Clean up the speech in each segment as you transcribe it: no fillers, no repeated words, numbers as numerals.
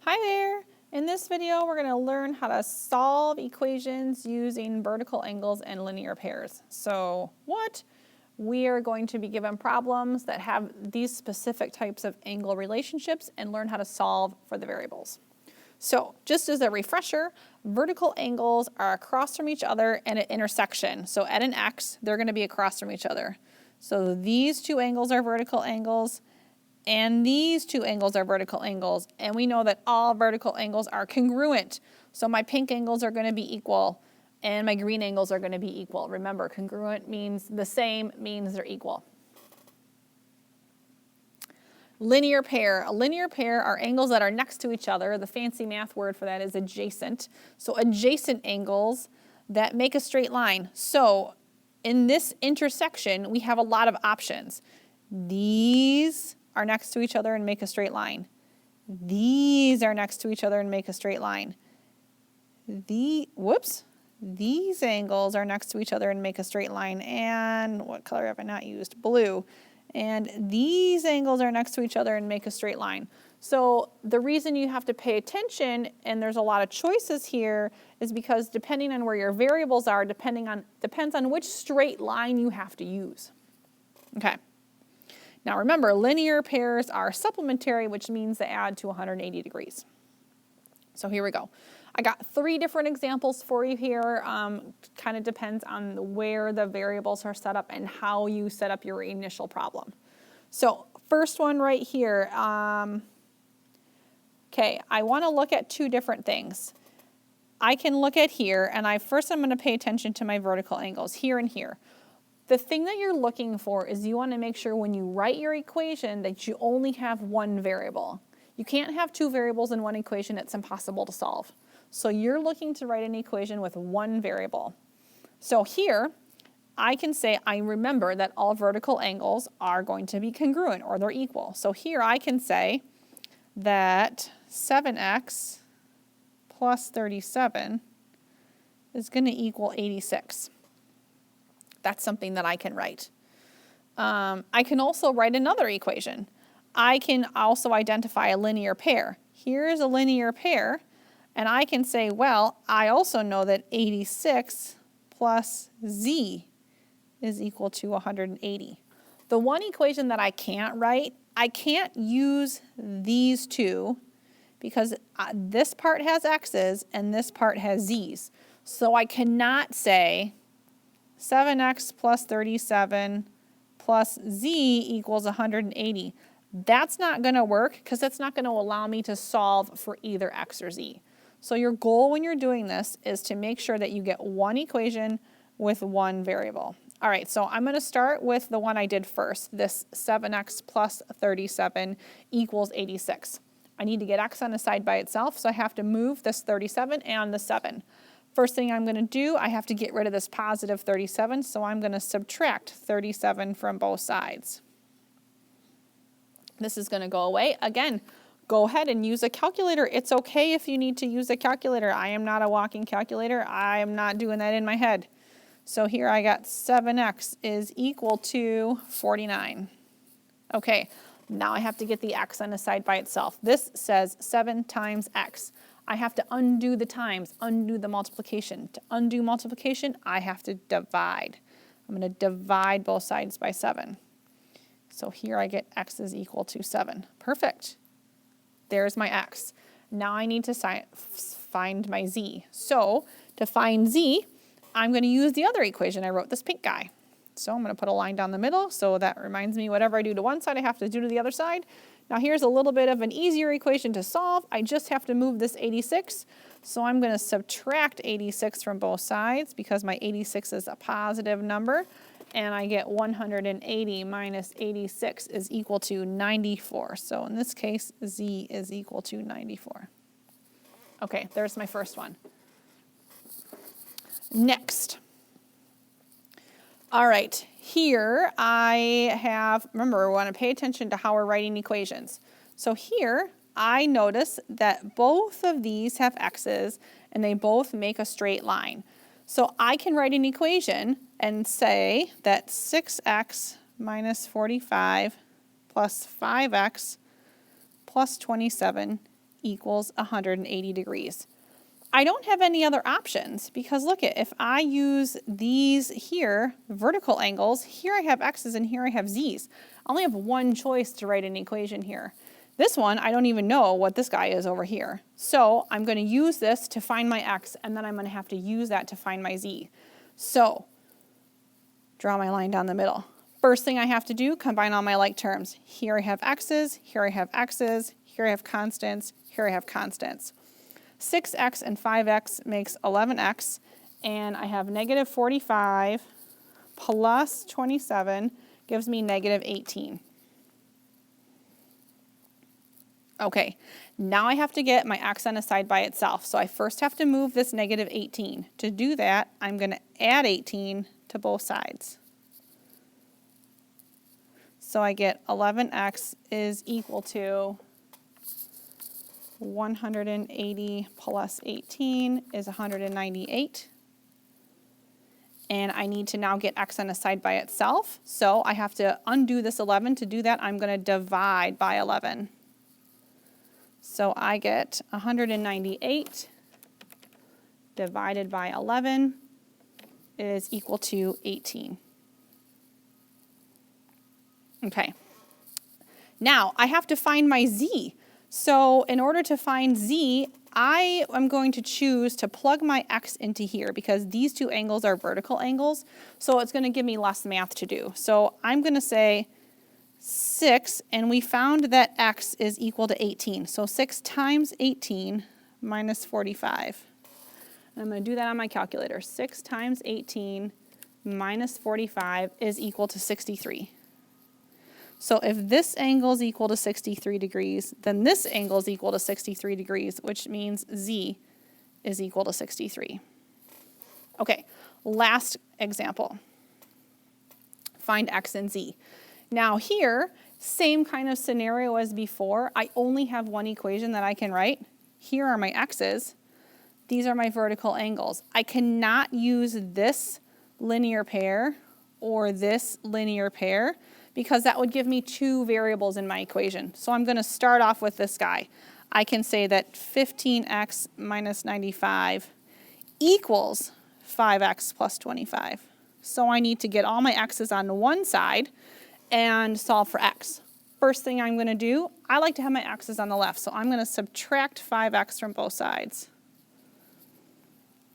Hi there! In this video, we're going to learn how to solve equations using vertical angles and linear pairs. So what? We are going to be given problems that have these specific types of angle relationships and learn how to solve for the variables. So just as a refresher, vertical angles are across from each other at an intersection. So at an x, they're going to be across from each other. So these two angles are vertical angles, and these two angles are vertical angles, and we know that all vertical angles are congruent. So my pink angles are going to be equal, and my green angles are going to be equal. Remember, congruent means the same, means they're equal. Linear pair. A linear pair are angles that are next to each other. The fancy math word for that is adjacent. So adjacent angles that make a straight line. So in this intersection, we have a lot of options. These are next to each other and make a straight line. These are next to each other and make a straight line. These angles are next to each other and make a straight line. And what color have I not used? Blue. And these angles are next to each other and make a straight line. So the reason you have to pay attention, and there's a lot of choices here, is because depending on where your variables are, depends on which straight line you have to use. Okay. Now remember, linear pairs are supplementary, which means they add to 180 degrees. So here we go. I got 3 different examples for you here. Kind of depends on where the variables are set up and how you set up your initial problem. So first one right here. Okay, I want to look at 2 different things. I can look at here, and I'm going to pay attention to my vertical angles here and here. The thing that you're looking for is you want to make sure when you write your equation that you only have one variable. You can't have 2 variables in one equation. It's impossible to solve. So you're looking to write an equation with one variable. So here, I can say I remember that all vertical angles are going to be congruent, or they're equal. So here I can say that 7x plus 37 is going to equal 86. That's something that I can write. I can also write another equation. I can also identify a linear pair. Here's a linear pair, and I can say, well, I also know that 86 plus z is equal to 180. The one equation that I can't write, I can't use these 2 because this part has x's and this part has z's. So I cannot say 7x plus 37 plus z equals 180. That's not going to work because it's not going to allow me to solve for either x or z. So your goal when you're doing this is to make sure that you get one equation with one variable. All right, so I'm going to start with the one I did first, this 7x plus 37 equals 86. I need to get x on the side by itself, so I have to move this 37 and the 7. First thing I'm going to do, I have to get rid of this positive 37, so I'm going to subtract 37 from both sides. This is going to go away. Again, go ahead and use a calculator. It's okay if you need to use a calculator. I am not a walking calculator. I am not doing that in my head. So here I got 7x is equal to 49. Okay, now I have to get the x on the side by itself. This says 7 times x. I have to undo the times, undo the multiplication. To undo multiplication, I have to divide. I'm going to divide both sides by 7. So here I get x is equal to 7. Perfect. There's my x. Now I need to find my z. So to find z, I'm going to use the other equation. I wrote this pink guy. So I'm going to put a line down the middle, so that reminds me whatever I do to one side, I have to do to the other side. Now here's a little bit of an easier equation to solve. I just have to move this 86. So I'm going to subtract 86 from both sides because my 86 is a positive number. And I get 180 minus 86 is equal to 94. So in this case, z is equal to 94. Okay, there's my first one. Next. All right, here I have, remember, we want to pay attention to how we're writing equations. So here I notice that both of these have x's and they both make a straight line. So I can write an equation and say that 6x minus 45 plus 5x plus 27 equals 180 degrees. I don't have any other options because look at, if I use these here, vertical angles, here I have x's and here I have z's. I only have one choice to write an equation here. This one, I don't even know what this guy is over here. So I'm going to use this to find my x, and then I'm going to have to use that to find my z. So draw my line down the middle. First thing I have to do, combine all my like terms. Here I have x's, here I have x's, here I have constants, here I have constants. 6x and 5x makes 11x, and I have negative 45 plus 27 gives me negative 18. Okay, now I have to get my x on a side by itself, so I first have to move this negative 18. To do that, I'm going to add 18 to both sides. So I get 11x is equal to 180 plus 18 is 198. And I need to now get x on a side by itself. So I have to undo this 11. To do that, I'm going to divide by 11. So I get 198 divided by 11 is equal to 18. Okay. Now I have to find my z. So in order to find z, I am going to choose to plug my x into here because these two angles are vertical angles, so it's going to give me less math to do. So I'm going to say 6, and we found that x is equal to 18. So 6 times 18 minus 45. And I'm going to do that on my calculator. 6 times 18 minus 45 is equal to 63. So if this angle is equal to 63 degrees, then this angle is equal to 63 degrees, which means z is equal to 63. Okay, last example. Find x and z. Now here, same kind of scenario as before. I only have one equation that I can write. Here are my x's. These are my vertical angles. I cannot use this linear pair or this linear pair because that would give me two variables in my equation. So I'm going to start off with this guy. I can say that 15x minus 95 equals 5x plus 25. So I need to get all my x's on one side and solve for x. First thing I'm going to do, I like to have my x's on the left, so I'm going to subtract 5x from both sides.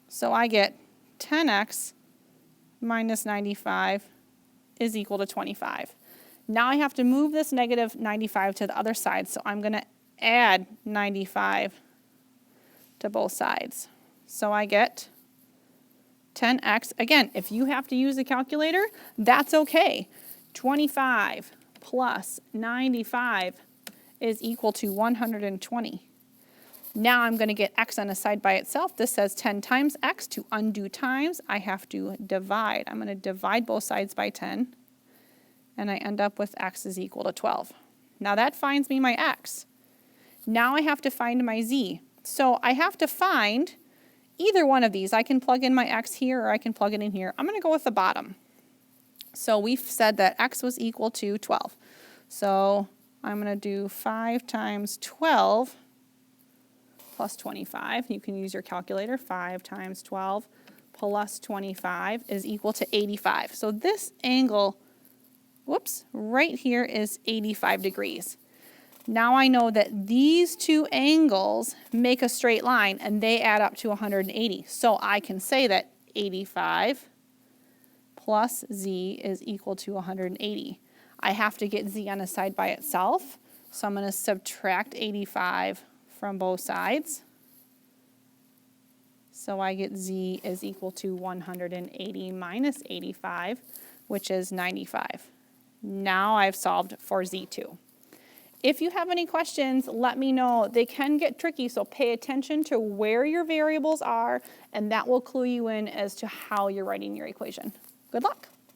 So I get 10x minus 95 is equal to 25. Now I have to move this negative 95 to the other side, so I'm going to add 95 to both sides. So I get 10x. Again, if you have to use a calculator, that's okay. 25 plus 95 is equal to 120. Now I'm going to get x on a side by itself. This says 10 times x. To undo times, I have to divide. I'm going to divide both sides by 10. And I end up with x is equal to 12. Now that finds me my x. Now I have to find my z. So I have to find either one of these. I can plug in my x here or I can plug it in here. I'm going to go with the bottom. So we've said that x was equal to 12. So I'm going to do 5 times 12 plus 25. You can use your calculator. 5 times 12 plus 25 is equal to 85. So this angle, whoops, right here is 85 degrees. Now I know that these two angles make a straight line and they add up to 180. So I can say that 85 plus z is equal to 180. I have to get z on a side by itself, so I'm going to subtract 85 from both sides. So I get z is equal to 180 minus 85, which is 95. Now I've solved for z2. If you have any questions, let me know. They can get tricky, so pay attention to where your variables are, and that will clue you in as to how you're writing your equation. Good luck.